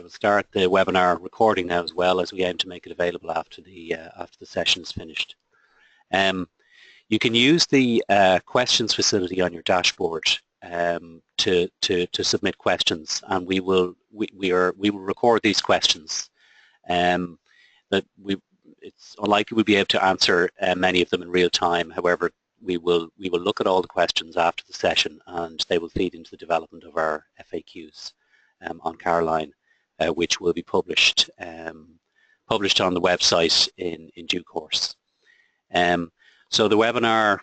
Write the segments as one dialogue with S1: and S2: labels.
S1: will start the webinar recording now as well, as we aim to make it available after the session is finished. You can use the questions facility on your dashboard to submit questions, and we will record these questions. It's unlikely we'll be able to answer many of them in real time. However, we will look at all the questions after the session, and they will feed into the development of our FAQs on Caroline, which will be published on the website in due course. So the webinar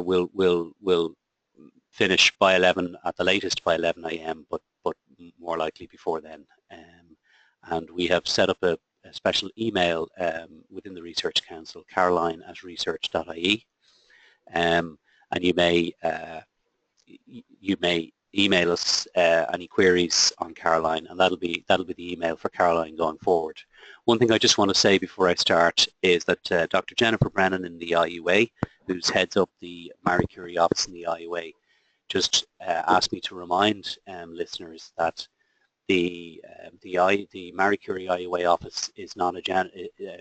S1: will finish by 11, at the latest by 11 a.m., but more likely before then. And we have set up a special email within the Research Council, caroline@research.ie, and you may email us any queries on Caroline, and that'll be the email for Caroline going forward. One thing I just want to say before I start is that Dr. Jennifer Brennan in the IUA, who heads up the Marie Curie office in the IUA, just asked me to remind listeners that the Marie Curie IUA office is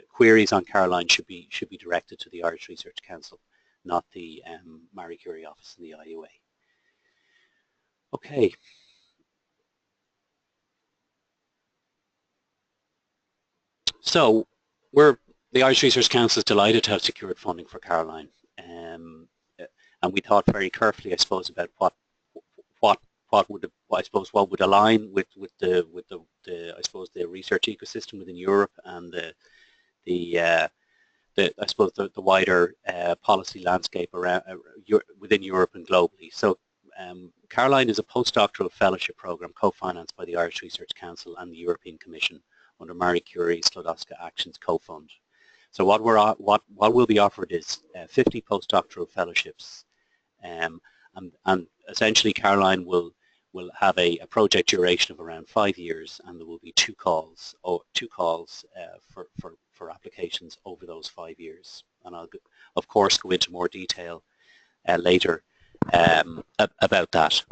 S1: queries on Caroline should be directed to the Irish Research Council, not the Marie Curie office in the IUA. Okay. So the Irish Research Council is delighted to have secured funding for Caroline, and we thought very carefully, I suppose, about what would align with the I suppose the research ecosystem within Europe and the wider policy landscape around within Europe and globally. So Caroline is a postdoctoral fellowship program co-financed by the Irish Research Council and the European Commission under Marie Curie Skłodowska-Action's Cofund. So what will be offered is 50 postdoctoral fellowships, and essentially Caroline will have a project duration of around 5 years, and there will be two calls for applications over those 5 years. And I'll of course go into more detail later about that.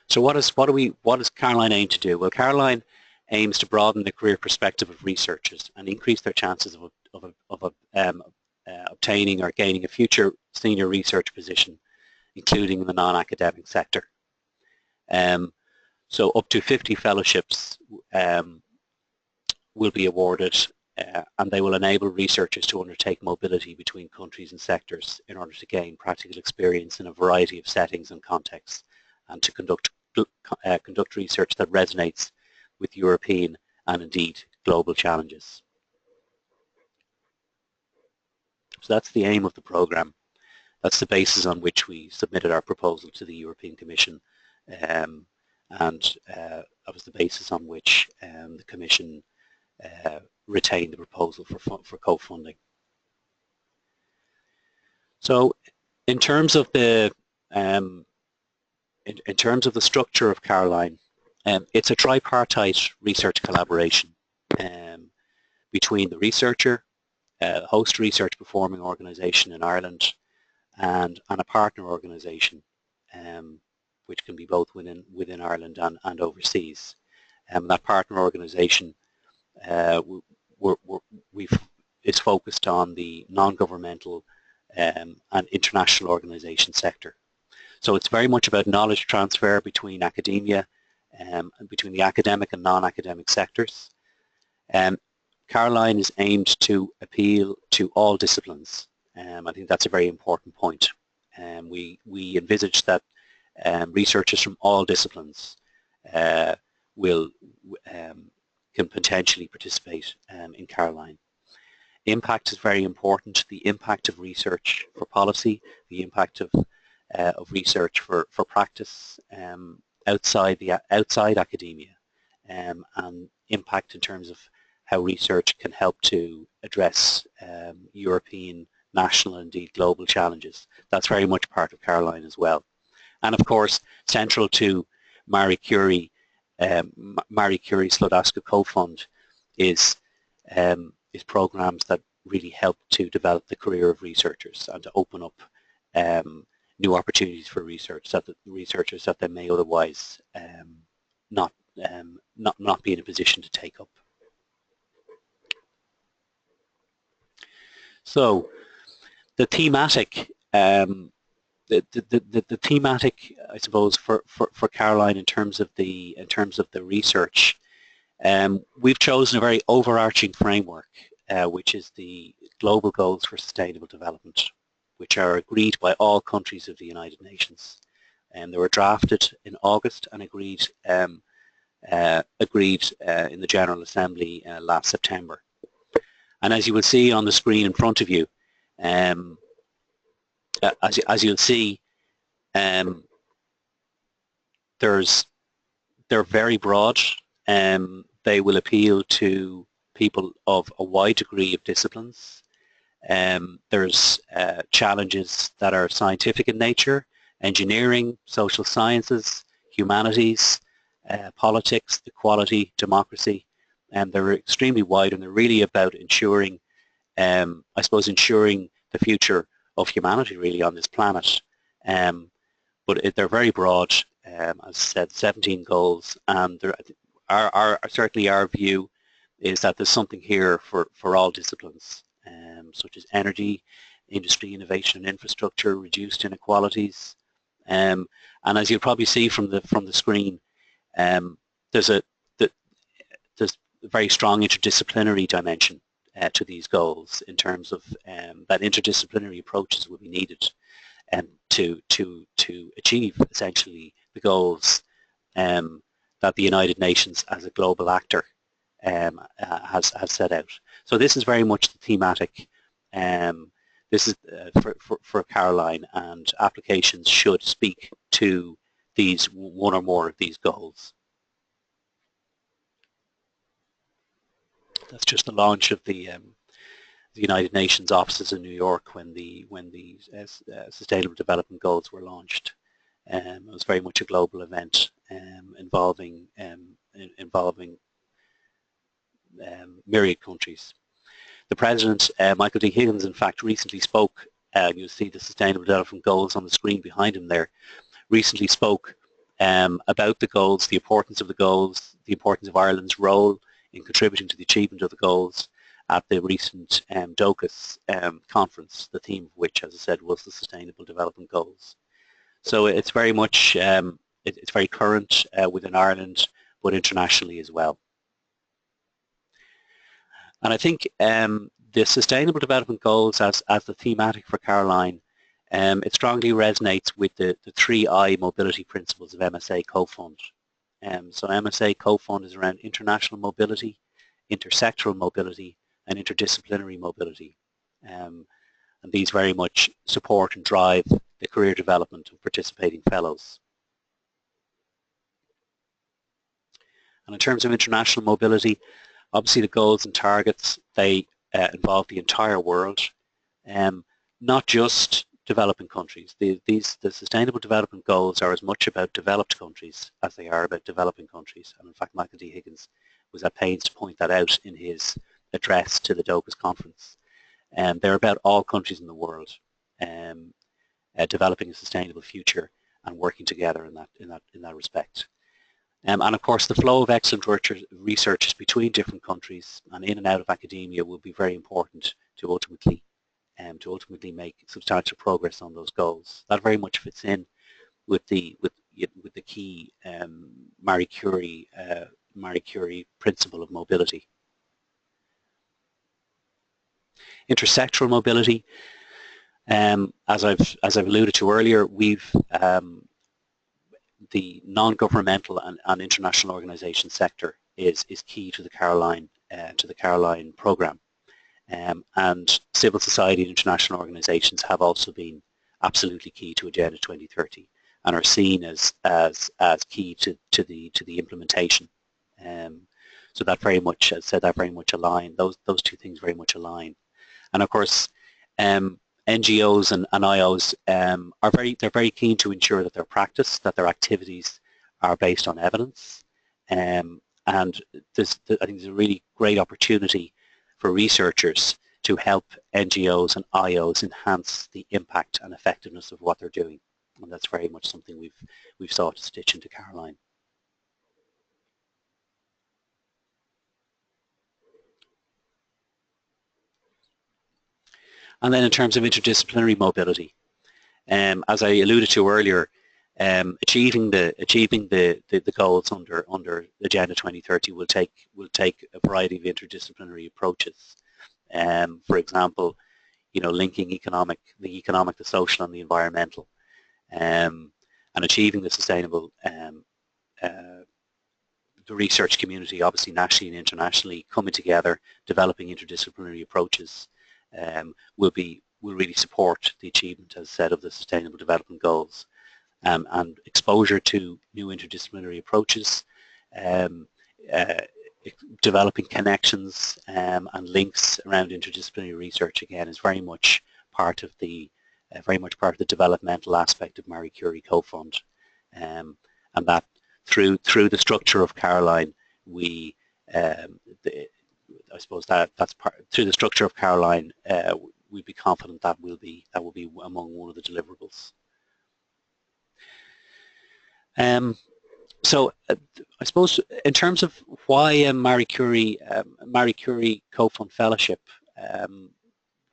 S1: So what does Caroline aim to do? Well, Caroline aims to broaden the career perspective of researchers and increase their chances of obtaining or gaining a future senior research position, including in the non-academic sector. So up to 50 fellowships will be awarded, and they will enable researchers to undertake mobility between countries and sectors in order to gain practical experience in a variety of settings and contexts, and to conduct research that resonates with European and indeed global challenges. So that's the aim of the programme. That's the basis on which we submitted our proposal to the European Commission, and that was the basis on which the Commission retained the proposal for co-funding. So in terms of the structure of Caroline, it's a tripartite research collaboration between the researcher, host research performing organisation in Ireland, and a partner organisation, which can be both within Ireland and overseas. That partner organisation is focused on the non-governmental and international organisation sector. So it's very much about knowledge transfer between academia, between the academic and non-academic sectors. Caroline is aimed to appeal to all disciplines. I think that's a very important point. We envisage that researchers from all disciplines can potentially participate in Caroline. Impact is very important. The impact of research for policy, the impact of research for practice outside academia, and impact in terms of how research can help to address European, national, and indeed global challenges. That's very much part of Caroline as well. And of course, central to Marie Curie Skłodowska Cofund is programs that really help to develop the career of researchers and to open up new opportunities for researchers that they may otherwise not be in a position to take up. So the thematic, the thematic, I suppose, for Caroline in terms of the research, we've chosen a very overarching framework, which is the Global Goals for Sustainable Development, which are agreed by all countries of the United Nations. They were drafted in August and agreed in the General Assembly last September. And as you will see on the screen in front of you, as you'll see, they're very broad. They will appeal to people of a wide degree of disciplines. There's challenges that are scientific in nature, engineering, social sciences, humanities, politics, equality, democracy, and they're extremely wide, and they're really about ensuring, I suppose, ensuring the future of humanity really on this planet. But they're very broad, as I said, 17 goals, and certainly our view is that there's something here for all disciplines, such as energy, industry, innovation and infrastructure, reduced inequalities, and as you'll probably see from the screen, there's a very strong interdisciplinary dimension to these goals in terms of that interdisciplinary approaches will be needed to achieve essentially the goals that the United Nations as a global actor has set out. So this is very much the thematic. This is for Caroline, and applications should speak to these one or more of these goals. That's just the launch of the United Nations offices in New York when the Sustainable Development Goals were launched. It was very much a global event involving myriad countries. The President, Michael D. Higgins, in fact, recently spoke, you'll see the Sustainable Development Goals on the screen behind him there, recently spoke about the goals, the importance of the goals, the importance of Ireland's role in contributing to the achievement of the goals at the recent DOCUS conference, the theme of which, as I said, was the Sustainable Development Goals. So it's very much, it's very current within Ireland, but internationally as well. And I think the Sustainable Development Goals as the thematic for Caroline, it strongly resonates with the 3I mobility principles of MSCA Cofund. So MSCA Cofund is around international mobility, intersectoral mobility, and interdisciplinary mobility. And these very much support and drive the career development of participating fellows. And in terms of international mobility, obviously the goals and targets, they involve the entire world, not just developing countries. The Sustainable Development Goals are as much about developed countries as they are about developing countries. And in fact, Michael D. Higgins was at pains to point that out in his address to the DOCUS conference. They're about all countries in the world developing a sustainable future and working together in that respect. And of course, the flow of excellent researchers between different countries and in and out of academia will be very important to ultimately make substantial progress on those goals. That very much fits in with the key Marie Curie principle of mobility. Intersectoral mobility, as I've alluded to earlier, we've the non-governmental and international organization sector is key to the Caroline program, and civil society and international organizations have also been absolutely key to Agenda 2030 and are seen as key to the implementation. So that very much, as I said, that very much align. Those two things very much align, and of course. NGOs and IOs they're very keen to ensure that their practice, that their activities are based on evidence, and I think there's a really great opportunity for researchers to help NGOs and IOs enhance the impact and effectiveness of what they're doing. And that's very much something we've sought to stitch into Caroline. And then in terms of interdisciplinary mobility, as I alluded to earlier, achieving the goals under Agenda 2030 will take a variety of interdisciplinary approaches. For example, linking the economic, the social, and the environmental, and achieving the sustainable. The research community, obviously nationally and internationally, coming together, developing interdisciplinary approaches, will really support the achievement, as said, of the Sustainable Development Goals, and exposure to new interdisciplinary approaches, developing connections and links around interdisciplinary research, again, is very much part of the developmental aspect of Marie Curie Cofund, and that through the structure of Caroline, I suppose that's through the structure of Caroline, we'd be confident that will be among one of the deliverables. So I suppose in terms of why Marie Curie Cofund Fellowship,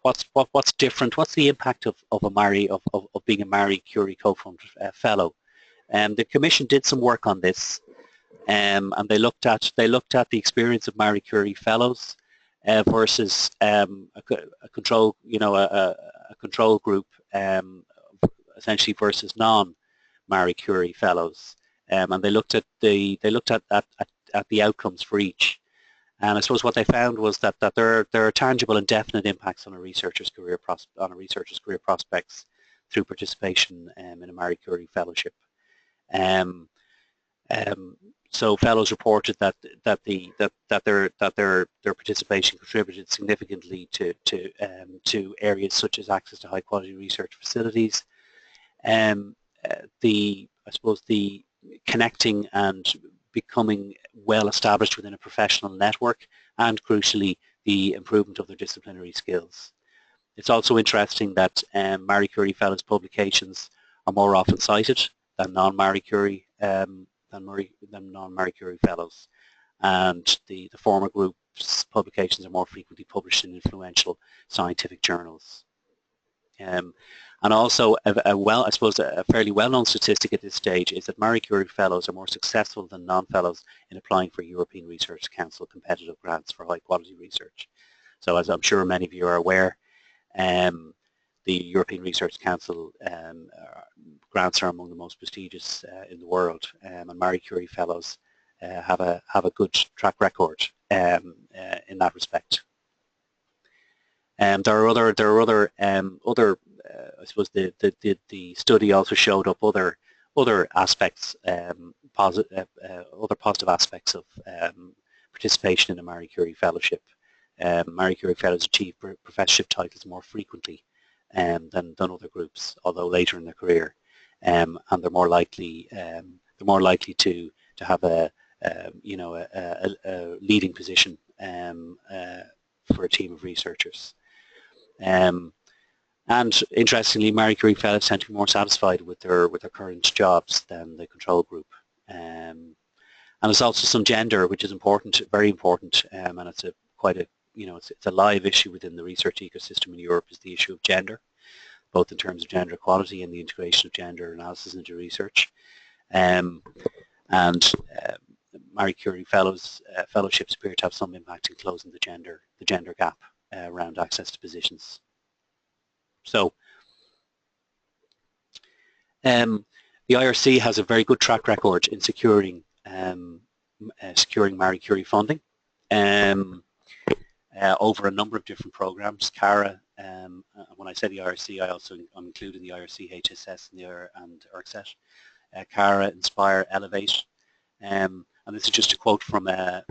S1: what's different? What's the impact of being a Marie Curie Cofund Fellow? The Commission did some work on this, and they looked at the experience of Marie Curie Fellows versus a control group, essentially, versus non-Marie Curie Fellows, and they looked at the outcomes for each. And I suppose what they found was that there are tangible and definite impacts on a researcher's career prospects through participation in a Marie Curie Fellowship. So fellows reported that their participation contributed significantly to areas such as access to high quality research facilities, I suppose the connecting and becoming well established within a professional network, and crucially the improvement of their disciplinary skills. It's also interesting that Marie Curie Fellows publications are more often cited than non-Marie Curie non-Marie Curie Fellows, and the former group's publications are more frequently published in influential scientific journals. And also, I suppose a fairly well-known statistic at this stage is that Marie Curie Fellows are more successful than non-Fellows in applying for European Research Council competitive grants for high-quality research. So, as I'm sure many of you are aware, the European Research Council grants are among the most prestigious in the world, and Marie Curie Fellows have a good track record in that respect. There are other I suppose the study also showed up other aspects, other positive aspects of participation in a Marie Curie Fellowship. Marie Curie Fellows achieve professorship titles more frequently than other groups, although later in their career, and they're more likely to have a leading position for a team of researchers. And interestingly, Marie Curie Fellows tend to be more satisfied with their current jobs than the control group. And there's also some gender, which is important, very important, and it's it's a live issue within the research ecosystem in Europe, is the issue of gender, both in terms of gender equality and the integration of gender analysis into research. Marie Curie fellowships appear to have some impact in closing the gender gap around access to positions. So the IRC has a very good track record in securing Marie Curie funding over a number of different programs. CARA, when I say the IRC, I'm including the IRC, HSS, and ERCSET. CARA, Inspire, Elevate, and this is just a quote from a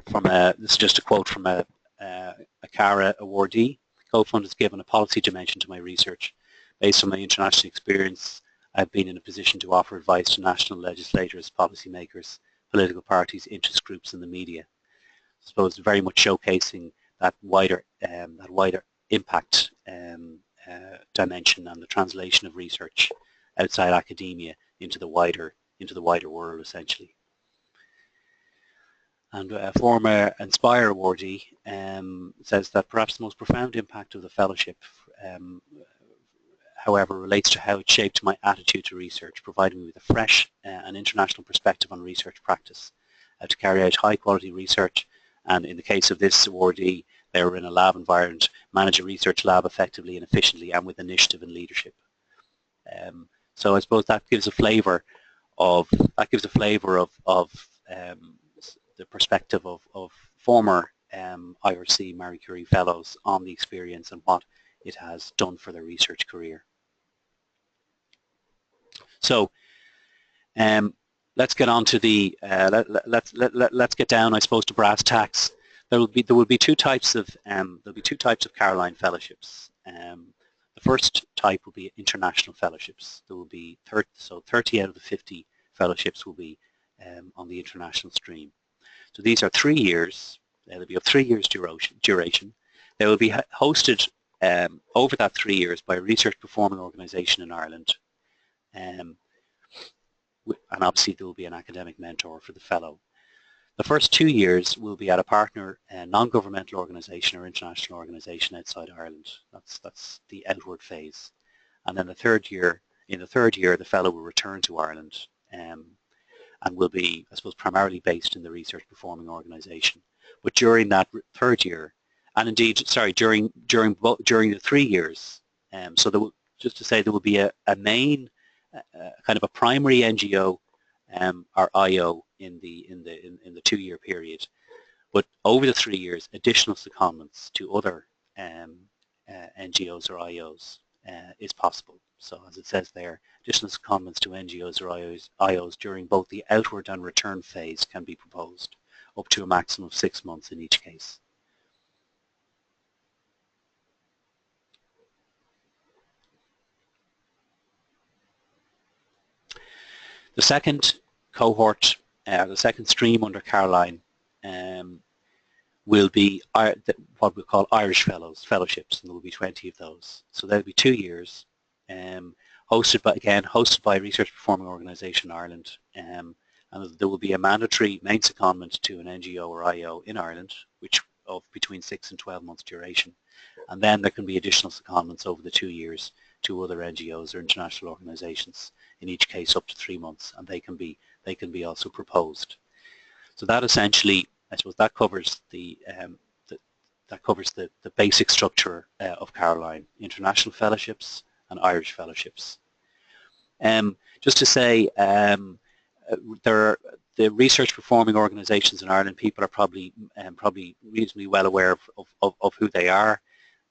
S1: CARA awardee. Cofund has given a policy dimension to my research. Based on my international experience, I've been in a position to offer advice to national legislators, policymakers, political parties, interest groups, and the media. I suppose very much showcasing that wider impact dimension and the translation of research outside academia into the wider world, essentially. And a former Inspire awardee says that perhaps the most profound impact of the fellowship, however, relates to how it shaped my attitude to research, providing me with a fresh and international perspective on research practice, to carry out high-quality research. And in the case of this awardee, they were in a lab environment, manage a research lab effectively and efficiently and with initiative and leadership. So I suppose that gives a flavour of the perspective of former IRC Marie Curie Fellows on the experience and what it has done for their research career. So let's get on to the let's get down, I suppose, to brass tacks. There will be two types of Caroline Fellowships. The first type will be international fellowships. There will be 30 out of the 50 fellowships will be on the international stream. So these are 3 years. They'll be of 3 years duration. They will be hosted over that 3 years by a research performing organisation in Ireland. And obviously there will be an academic mentor for the fellow. The first 2 years will be at a partner non-governmental organisation or international organisation outside Ireland. That's the outward phase. And then in the third year, the fellow will return to Ireland and will be, I suppose, primarily based in the research performing organisation. But during that third year, and indeed, sorry, during the 3 years, so there will, just to say, there will be a main kind of a primary NGO or IO in the 2 year period, but over the 3 years, additional secondments to other NGOs or IOs is possible. So as it says there, additional secondments to NGOs or IOs during both the outward and return phase can be proposed, up to a maximum of 6 months in each case. The second cohort, the second stream under Caroline will be what we call Irish Fellowships, and there will be 20 of those. So they'll be 2 years, hosted by a research performing organisation in Ireland, and there will be a mandatory main secondment to an NGO or IO in Ireland, which of between 6 and 12 months duration, and then there can be additional secondments over the 2 years to other NGOs or international organisations, in each case up to 3 months, and they can be also proposed. So that essentially, I suppose, that covers the basic structure of Caroline: international fellowships and Irish fellowships. Just to say, the research performing organisations in Ireland, people are probably reasonably well aware of who they are.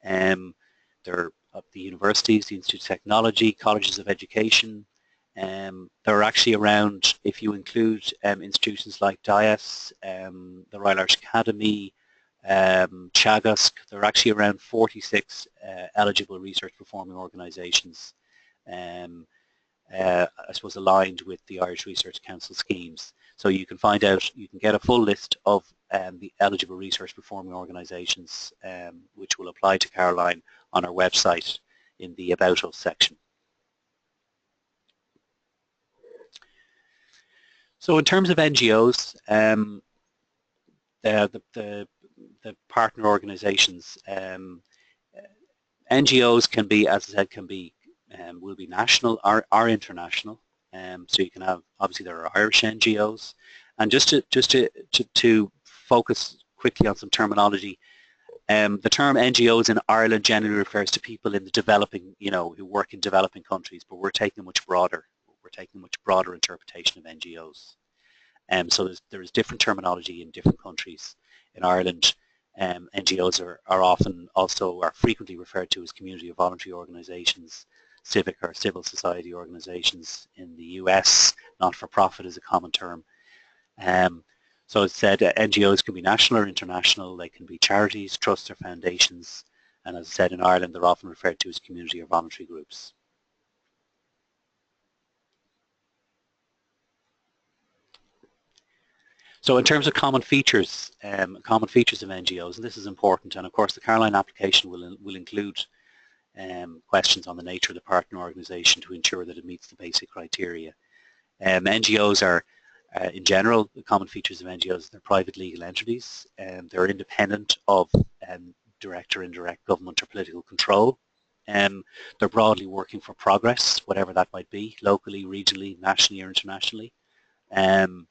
S1: They're the universities, the Institute of Technology, colleges of education. They're actually around, if you include institutions like DIAS, the Royal Irish Academy, Teagasc, there are actually around 46 eligible research performing organisations, I suppose, aligned with the Irish Research Council schemes. So you can find out, you can get a full list of the eligible research performing organisations which will apply to Caroline on our website in the About Us section. So in terms of NGOs, the partner organisations, NGOs can be, as I said, will be national or international. So you can have, obviously there are Irish NGOs, and just to focus quickly on some terminology, the term NGOs in Ireland generally refers to people in the developing, who work in developing countries, but we're taking a much broader interpretation of NGOs. So there is different terminology in different countries. In Ireland, NGOs are frequently referred to as community or voluntary organisations. Civic or civil society organisations. In the US, not-for-profit is a common term. So as said, NGOs can be national or international. They can be charities, trusts or foundations. And as I said, in Ireland, they're often referred to as community or voluntary groups. So in terms of common features of NGOs, and this is important, and of course the Caroline application will include questions on the nature of the partner organization to ensure that it meets the basic criteria. NGOs are, in general, the common features of NGOs, they're private legal entities, and they're independent of direct or indirect government or political control. They're broadly working for progress, whatever that might be, locally, regionally, nationally or internationally. And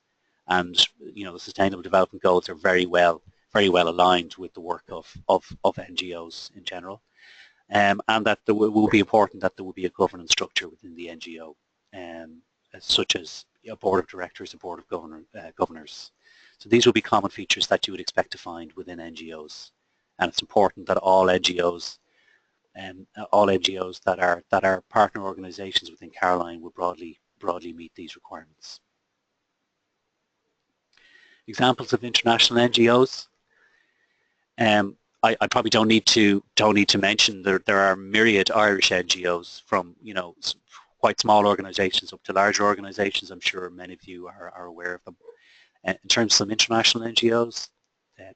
S1: the Sustainable Development Goals are very well aligned with the work of NGOs in general. And that it will be important that there will be a governance structure within the NGO, such as a board of directors, a board of governors. So these will be common features that you would expect to find within NGOs, and it's important that all NGOs that are partner organisations within Caroline will broadly meet these requirements. Examples of international NGOs. I probably don't need to mention there are myriad Irish NGOs, from quite small organisations up to larger organisations. I'm sure many of you are aware of them. In terms of some international NGOs,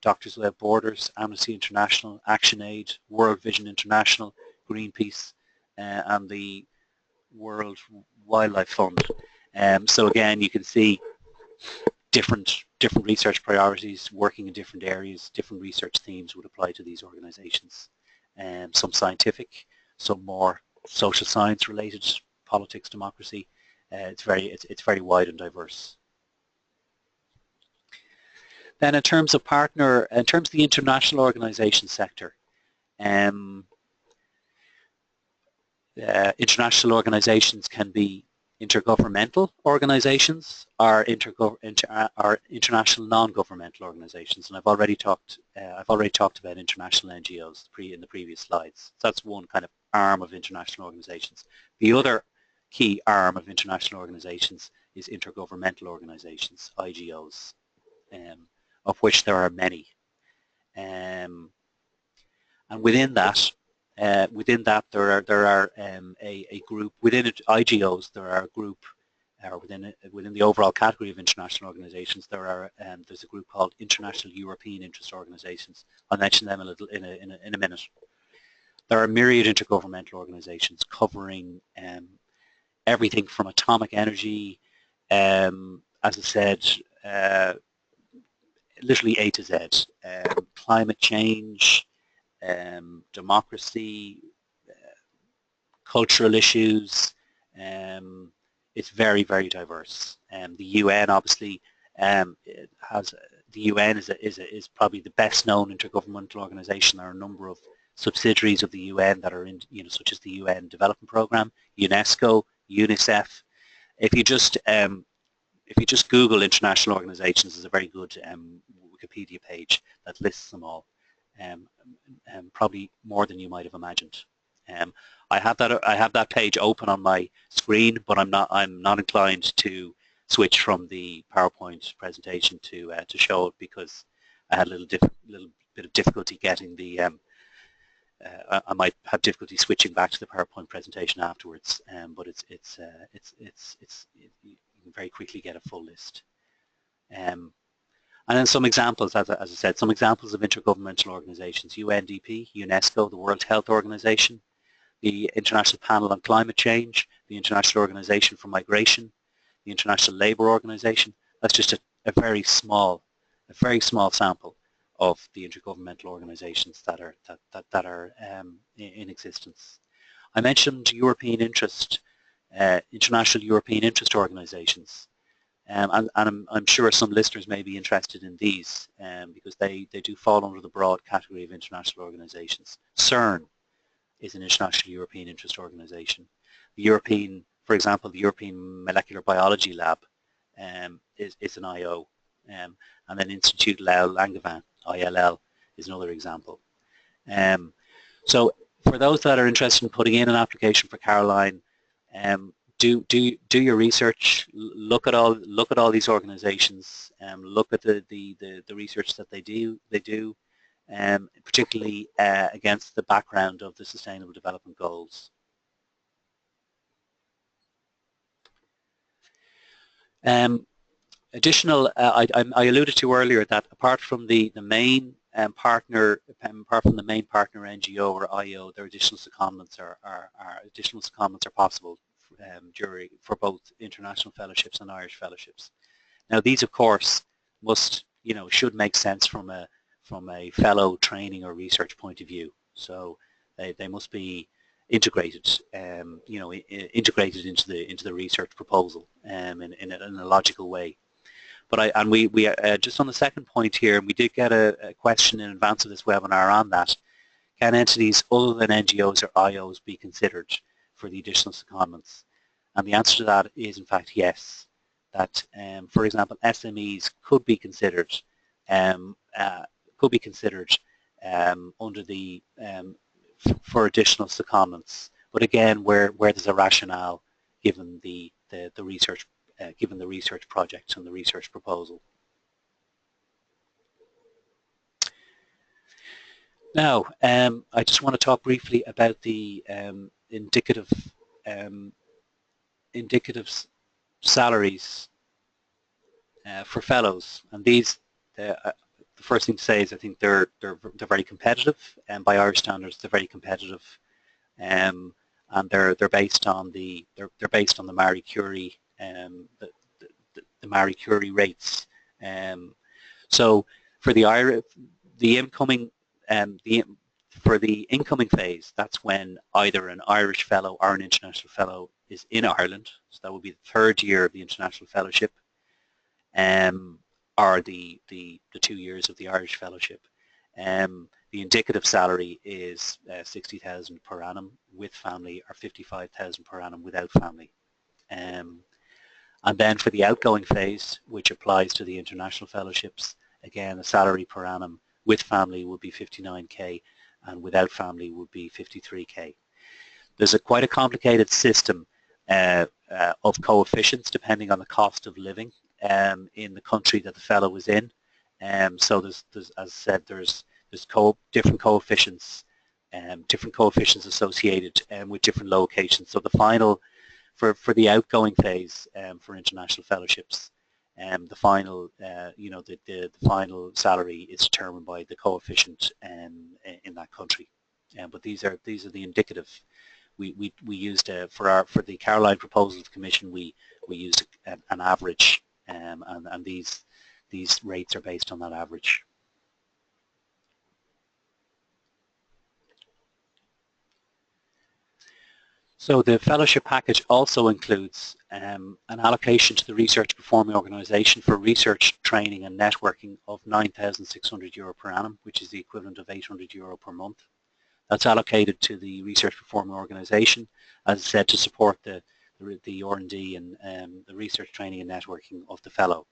S1: Doctors Without Borders, Amnesty International, ActionAid, World Vision International, Greenpeace, and the World Wildlife Fund. So again, you can see different research priorities, working in different areas, different research themes would apply to these organisations. Some scientific, some more social science related, politics, democracy. It's very wide and diverse. Then in terms of the international organisation sector, international organisations can be intergovernmental organisations or international non-governmental organisations, and I've already talked about international NGOs in the previous slides. So that's one kind of arm of international organisations. The other key arm of international organisations is intergovernmental organisations, IGOs, of which there are many, and within that there are a group within IGOs. There are a group, or within the overall category of international organisations, there's a group called International European Interest Organisations. I'll mention them in a minute. There are myriad intergovernmental organisations covering everything from atomic energy, as I said, literally A to Z, climate change, democracy, cultural issues. It's very, very diverse. The UN obviously is probably the best known intergovernmental organisation. There are a number of subsidiaries of the UN that are in, such as the UN Development Programme, UNESCO, UNICEF. If you just Google international organisations, there's a very good Wikipedia page that lists them all. Probably more than you might have imagined. I have that page open on my screen, but I'm not inclined to switch from the PowerPoint presentation to show it, because I had a little bit of difficulty getting the. I might have difficulty switching back to the PowerPoint presentation afterwards, but you can very quickly get a full list. And then some examples, as I said, some examples of intergovernmental organisations: UNDP, UNESCO, the World Health Organization, the International Panel on Climate Change, the International Organization for Migration, the International Labour Organization. That's just a very small sample of the intergovernmental organisations that are in existence. I mentioned European interest, international European interest organisations. And I'm sure some listeners may be interested in these, because they do fall under the broad category of international organisations. CERN is an international European interest organisation. For example, the European Molecular Biology Lab is an IO, and then Institut Langevin, ILL, is another example. So for those that are interested in putting in an application for Caroline, do your research. Look at all these organisations. Look at the research that they do. Particularly against the background of the Sustainable Development Goals. Additional, I alluded to earlier that apart from the main partner, apart from the main partner NGO or IO, their additional secondments are possible for both international fellowships and Irish fellowships. Now these, of course, should make sense from a fellow training or research point of view. So they must be integrated, integrated into the research proposal in a logical way. But we just on the second point here, we did get a question in advance of this webinar on that. Can entities other than NGOs or IOs be considered for the additional secondments? And the answer to that is, in fact, yes. That, for example, SMEs could be considered under the for additional secondments. But again, where there's a rationale given the research. Given the research projects and the research proposal. Now, I just want to talk briefly about the indicative salaries for fellows, and these. The first thing to say is I think they're very competitive, and by Irish standards, they're very competitive, and they're based on the Marie Curie. The Marie Curie rates. So for the incoming phase, that's when either an Irish fellow or an international fellow is in Ireland. So that would be the third year of the international fellowship, or the 2 years of the Irish fellowship. The indicative salary is 60,000 per annum with family, or 55,000 per annum without family. And then for the outgoing phase, which applies to the international fellowships, again, the salary per annum with family would be 59k, and without family would be 53k. There's quite a complicated system of coefficients depending on the cost of living in the country that the fellow is in. So there's, as I said, there's different coefficients associated with different locations. So the final for the outgoing phase for international fellowships, the final the final salary is determined by the coefficient in that country. But these are the indicative. We used for the Caroline proposal of the Commission. We used an average, and these rates are based on that average. So the fellowship package also includes an allocation to the research performing organisation for research, training and networking of €9,600 per annum, which is the equivalent of €800 per month. That's allocated to the research performing organisation, as I said, to support the R&D and the research, training and networking of the fellow.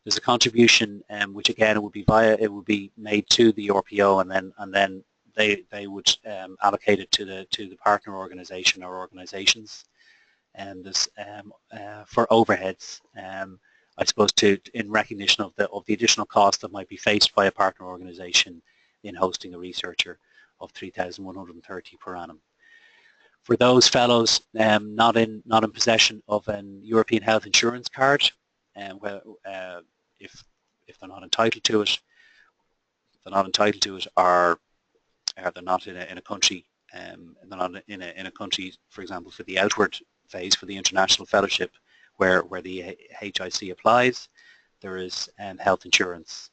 S1: There's a contribution which again it would be made to the RPO, and then they would allocate it to the partner organisation or organisations, and this for overheads, I suppose, in recognition of the additional cost that might be faced by a partner organisation in hosting a researcher of 3,130 per annum. For those fellows not in possession of an European health insurance card, if they're not entitled to it, or they're not in a country, they're not in a country, for example, for the outward phase for the international fellowship, where the HIC applies, there is health insurance,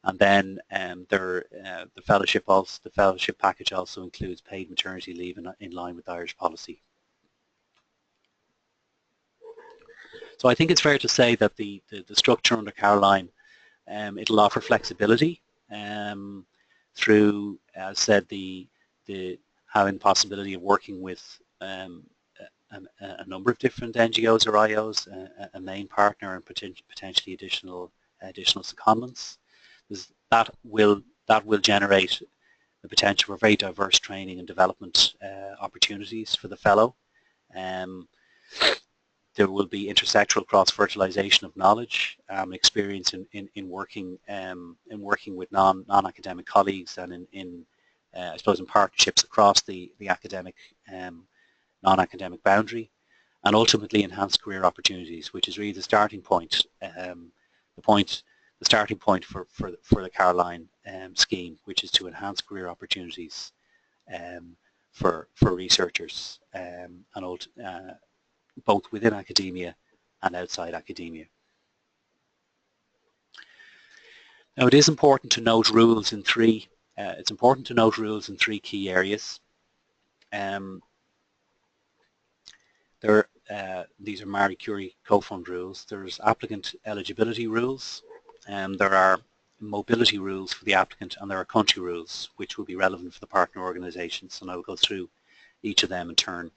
S1: and then the fellowship package also includes paid maternity leave in line with Irish policy. So I think it's fair to say that the structure under Caroline, it'll offer flexibility through, as said, the having the possibility of working with a number of different NGOs or IOs, a main partner, and potentially additional secondments. That will generate the potential for very diverse training and development opportunities for the fellow. There will be intersectoral cross-fertilization of knowledge, experience in working with non-academic colleagues, and I suppose in partnerships across the academic non-academic boundary, and ultimately enhanced career opportunities, which is really the starting point, the starting point for the Caroline scheme, which is to enhance career opportunities for researchers and both within academia and outside academia. Now, it is important to note rules in three. It's important to note rules in three key areas. These are Marie Curie Cofund rules. There's applicant eligibility rules, and there are mobility rules for the applicant, and there are country rules which will be relevant for the partner organisations. And I will go through each of them in turn.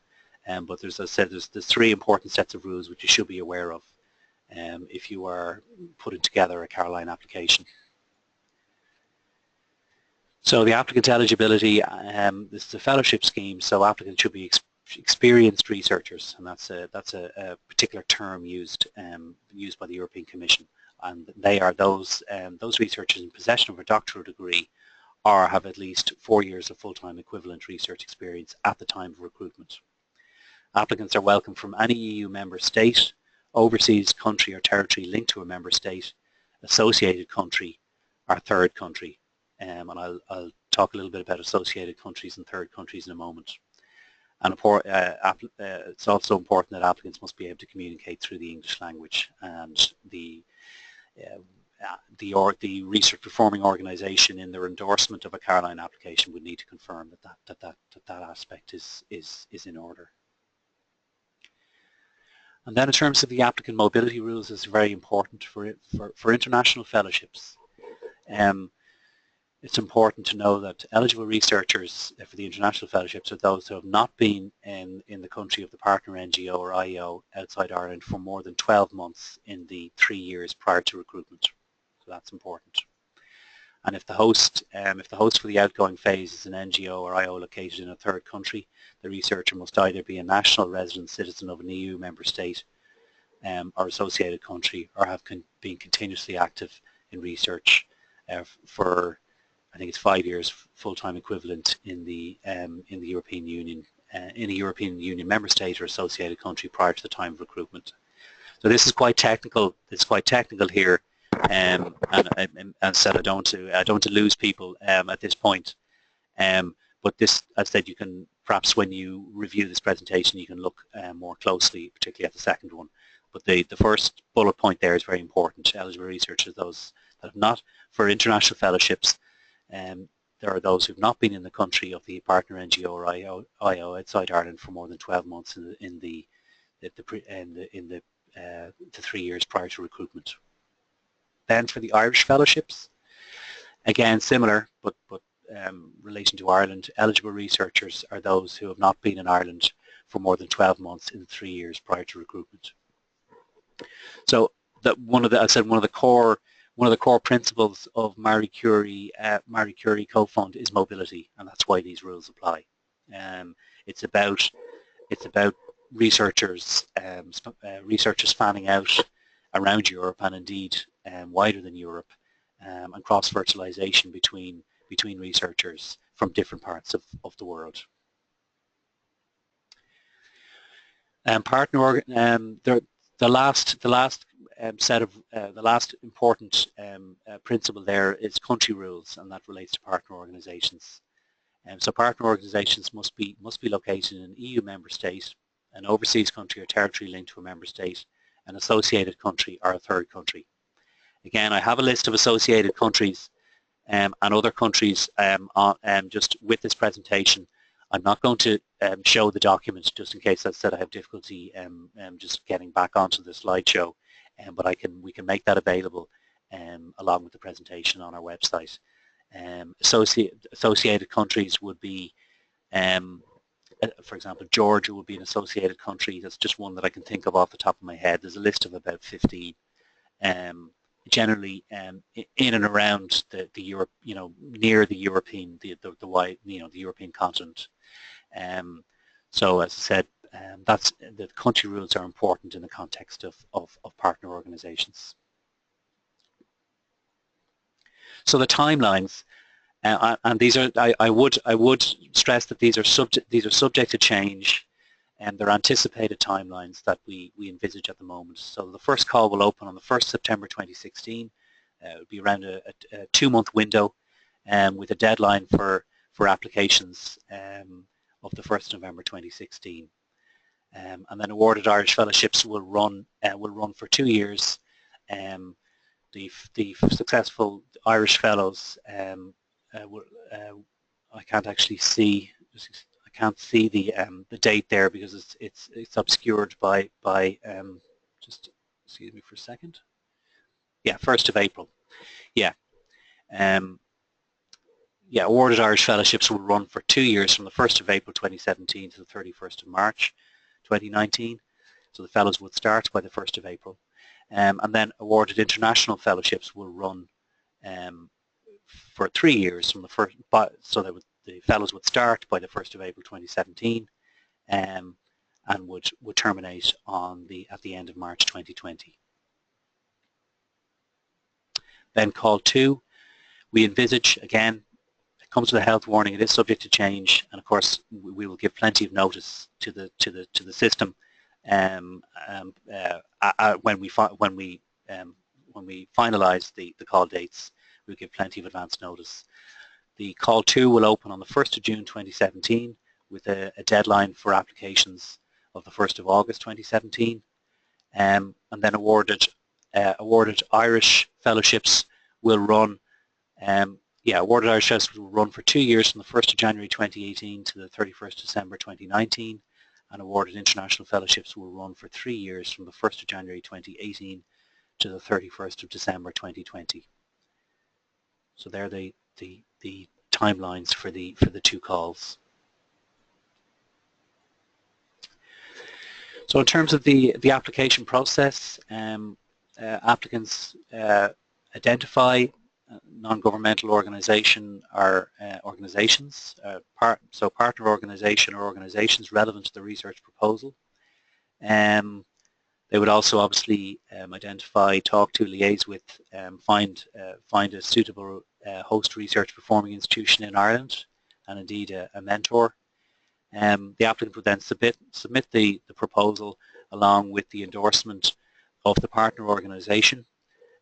S1: But there's, as I said, there's three important sets of rules which you should be aware of if you are putting together a Caroline application. So the applicant eligibility, this is a fellowship scheme, so applicants should be experienced researchers, and that's a particular term used by the European Commission, and they are those researchers in possession of a doctoral degree or have at least 4 years of full-time equivalent research experience at the time of recruitment. Applicants are welcome from any EU member state, overseas country or territory linked to a member state, associated country or third country. And I'll talk a little bit about associated countries and third countries in a moment. And it's also important that applicants must be able to communicate through the English language, and the research performing organisation in their endorsement of a Caroline application would need to confirm that aspect is in order. And then in terms of the applicant mobility rules, is very important for international fellowships. It's important to know that eligible researchers for the international fellowships are those who have not been in the country of the partner NGO or IO outside Ireland for more than 12 months in the 3 years prior to recruitment. So that's important. And if the host for the outgoing phase is an NGO or IO located in a third country, the researcher must either be a national resident citizen of an EU member state or associated country, or have been continuously active in research for, I think it's 5 years full-time equivalent in the European Union, in a European Union member state or associated country prior to the time of recruitment. So this is quite technical. It's quite technical here, and said I don't want to lose people at this point. But this, as I said, you can perhaps when you review this presentation, you can look more closely, particularly at the second one. But the first bullet point there is very important. Eligible researchers, those that have not, for international fellowships, there are those who have not been in the country of the partner NGO or IO outside Ireland for more than 12 months in the 3 years prior to recruitment. Then for the Irish fellowships, again similar, but relation to Ireland, eligible researchers are those who have not been in Ireland for more than 12 months in the 3 years prior to recruitment. So that one of the core principles of Marie Curie Cofund is mobility, and that's why these rules apply. It's about researchers fanning out around Europe and indeed wider than Europe, and cross-fertilization between researchers from different parts of the world. The last important principle there is country rules, and that relates to partner organisations. So partner organisations must be located in an EU member state, an overseas country or territory linked to a member state, an associated country or a third country. Again, I have a list of associated countries and other countries just with this presentation. I'm not going to show the document just in case, as I said, I have difficulty just getting back onto the slideshow, but we can make that available along with the presentation on our website. Associated countries would be, for example, Georgia would be an associated country. That's just one that I can think of off the top of my head. There's a list of about 15. Generally in and around the Europe, near the European, the European continent. So as I said, the country rules are important in the context of partner organisations. So the timelines, and these are, I would stress that these are subject to change, and they're anticipated timelines that we envisage at the moment. So the first call will open on the 1st September 2016. it would be around a 2-month window with a deadline for applications of the 1st of November 2016. And then awarded Irish fellowships will run for 2 years. The successful Irish fellows I can't actually see. I can't see the date there because it's obscured by just excuse me for a second. Yeah, 1st of April. Yeah. Yeah, awarded Irish fellowships will run for 2 years from the 1st of April 2017 to the 31st of March 2019. So the fellows would start by the 1st of April. And then awarded international fellowships will run for 3 years from the first, so that the fellows would start by the 1st of April 2017 and would terminate at the end of March 2020. Then call 2, we envisage, again, it comes with a health warning, it is subject to change, and of course we will give plenty of notice to the system when we finalise the call dates. We'll give plenty of advance notice. The call 2 will open on the 1st of June 2017 with a deadline for applications of the 1st of August 2017, and then awarded Irish fellowships will run. Awarded Irish fellowships will run for 2 years from the 1st of January 2018 to the 31st of December 2019, and awarded international fellowships will run for 3 years from the 1st of January 2018 to the 31st of December 2020. So they're the timelines for the 2 calls. So in terms of the application process, applicants identify non-governmental organisation or organisations, so partner organisation or organisations relevant to the research proposal. They would also obviously identify, talk to, liaise with, find a suitable host research performing institution in Ireland, and indeed a mentor. The applicant would then submit the proposal along with the endorsement of the partner organisation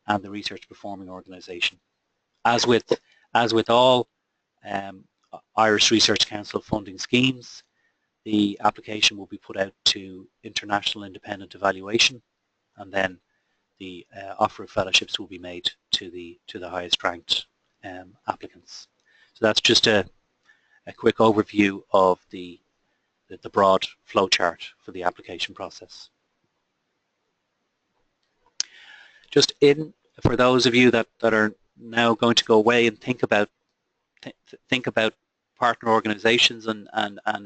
S1: and the research performing organisation. As with all Irish Research Council funding schemes, the application will be put out to international independent evaluation, and then the offer of fellowships will be made to the highest ranked applicants. So that's just a quick overview of the broad flowchart for the application process. Just for those of you that are now going to go away and think about partner organizations and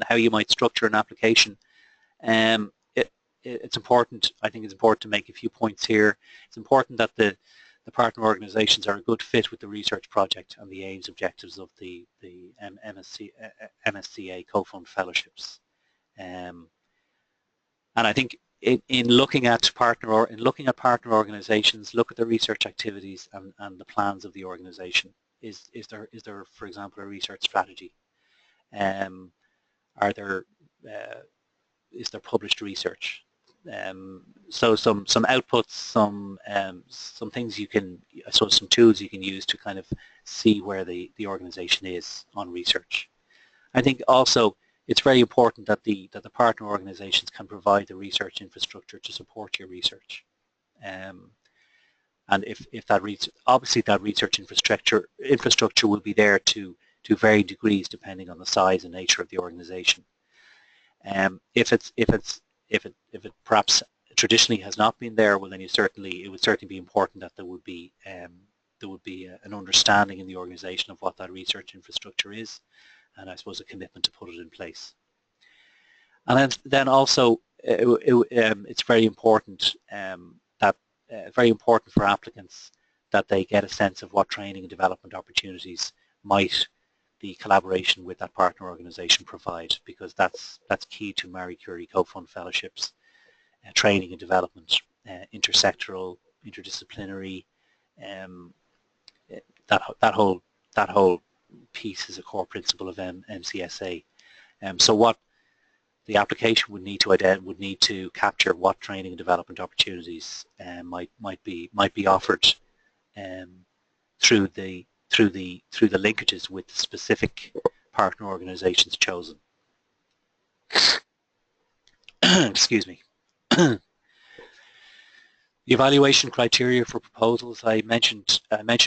S1: how you might structure an application, it's important. I think it's important to make a few points here. It's important that the partner organizations are a good fit with the research project and the aims, objectives of the MSCA Cofund fellowships. And I think in looking at partner organizations, look at the research activities and the plans of the organization. Is there, for example, a research strategy? Is there published research? So some outputs, some things you can, I suppose, some tools you can use to kind of see where the organization is on research. I think also it's very important that the partner organizations can provide the research infrastructure to support your research. And if that obviously that research infrastructure will be there to varying degrees depending on the size and nature of the organization. If it perhaps traditionally has not been there, well then it would certainly be important that there would be an understanding in the organization of what that research infrastructure is, and I suppose a commitment to put it in place. And then also it's very important very important for applicants that they get a sense of what training and development opportunities might the collaboration with that partner organization provide, because that's key to Marie Curie Cofund fellowships, training and development, intersectoral, interdisciplinary, that whole piece is a core principle of MCSA. So what the application would need to capture what training and development opportunities might be offered through the linkages with the specific partner organisations chosen. Excuse me. The evaluation criteria for proposals. I mentioned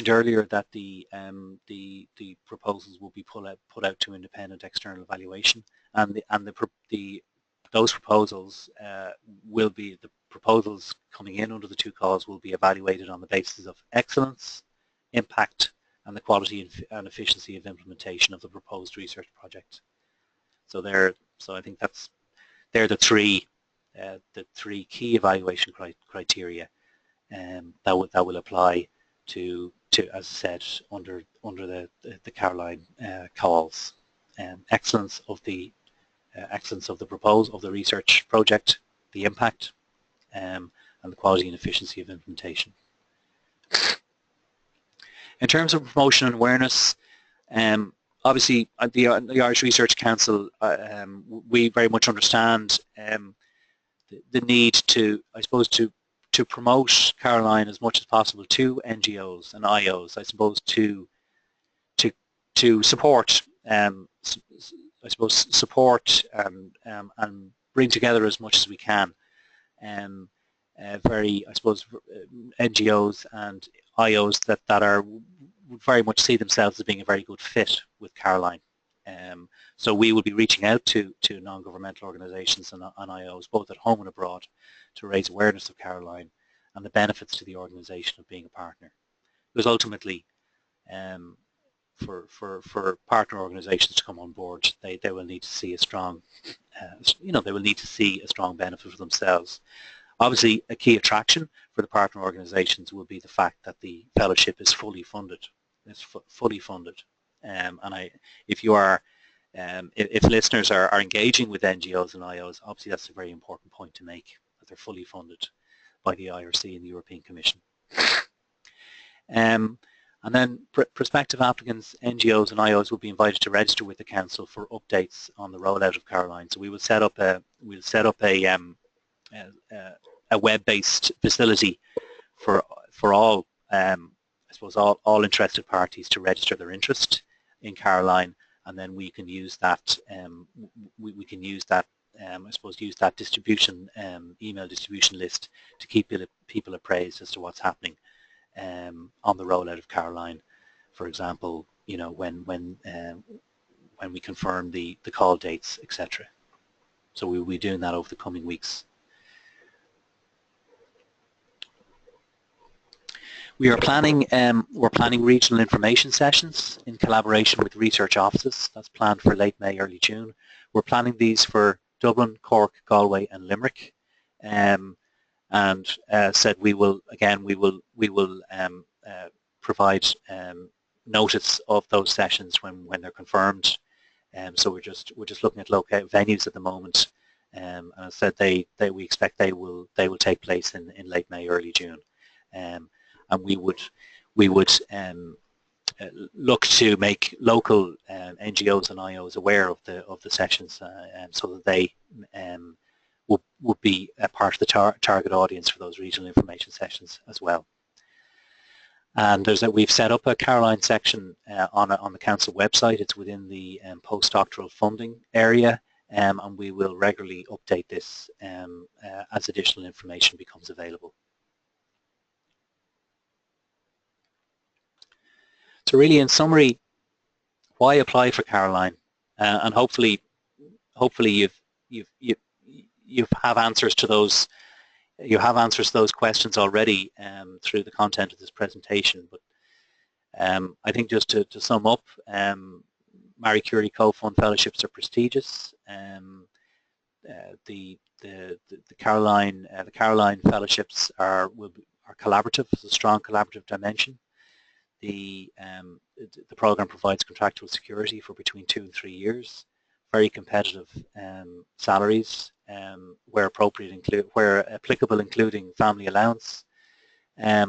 S1: earlier that the proposals will be put out to independent external evaluation, and those proposals will be, the proposals coming in under the two calls will be evaluated on the basis of excellence, impact, and the quality and efficiency of implementation of the proposed research project. So I think they're the three key evaluation criteria that will apply to, as I said, under the Caroline calls. Excellence of the research project, the impact, and the quality and efficiency of implementation. In terms of promotion and awareness, obviously the Irish Research Council, we very much understand the need to, I suppose, to promote Caroline as much as possible to NGOs and IOs, I suppose, to support, I suppose, support and bring together as much as we can. I suppose, NGOs and IOs that would very much see themselves as being a very good fit with Caroline. So we will be reaching out to non-governmental organisations and IOs, both at home and abroad, to raise awareness of Caroline and the benefits to the organisation of being a partner. Because ultimately, for partner organisations to come on board, they will need to see a strong, they will need to see a strong benefit for themselves. Obviously, a key attraction for the partner organisations will be the fact that the fellowship is fully funded. It's fully funded, if listeners are engaging with NGOs and IOs, obviously that's a very important point to make, that they're fully funded by the IRC and the European Commission. And then prospective applicants, NGOs and IOs will be invited to register with the Council for updates on the rollout of Caroline. So we will set up a web-based facility for all, I suppose, all interested parties to register their interest in Caroline, and then we can use that. We can use that. I suppose use that distribution email distribution list to keep people appraised as to what's happening on the rollout of Caroline. For example, when we confirm the call dates, etc. So we will be doing that over the coming weeks. We're planning regional information sessions in collaboration with research offices. That's planned for late May, early June. We're planning these for Dublin, Cork, Galway, and Limerick. Said we will provide notice of those sessions when they're confirmed. So we're just looking at local venues at the moment. And I said we expect they will take place in late May, early June. And we would look to make local NGOs and IOs aware of the sessions, so that they would be a part of the target audience for those regional information sessions as well. And we've set up a Caroline section on the Council website. It's within the postdoctoral funding area, and we will regularly update this as additional information becomes available. So really, in summary, why apply for Caroline? And hopefully you have answers to those. You have answers to those questions already through the content of this presentation. But I think just to sum up, Marie Curie Cofund fellowships are prestigious. The Caroline fellowships are collaborative. There's a strong collaborative dimension. The program provides contractual security for between 2 and 3 years. Very competitive salaries, where appropriate, where applicable, including family allowance. There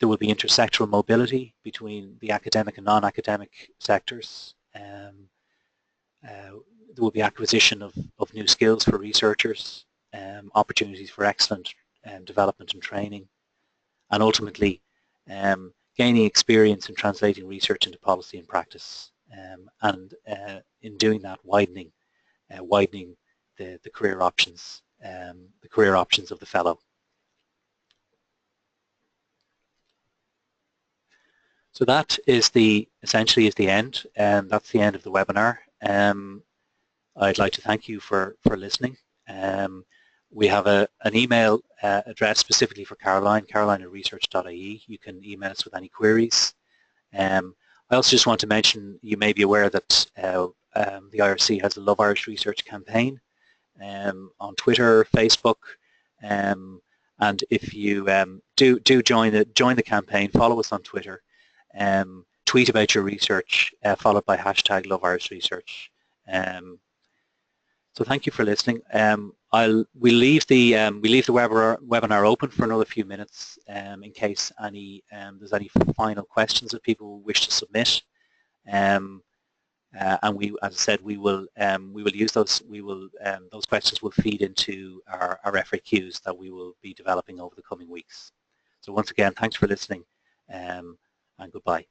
S1: will be intersectoral mobility between the academic and non-academic sectors. There will be acquisition of new skills for researchers, opportunities for excellent development and training, and ultimately gaining experience in translating research into policy and practice, and in doing that, widening the career options, of the fellow. So that is essentially is the end, and that's the end of the webinar. I'd like to thank you for listening. We have an email address specifically for Caroline, caroline@research.ie. You can email us with any queries. I also just want to mention, you may be aware that the IRC has a Love Irish Research campaign on Twitter, Facebook, and if you do join the campaign, follow us on Twitter, tweet about your research, followed by hashtag Love Irish Research. So thank you for listening. We'll leave the webinar open for another few minutes in case there's any final questions that people wish to submit. And we, as I said, we will use those. Those questions will feed into our FAQs that we will be developing over the coming weeks. So once again, thanks for listening, and goodbye.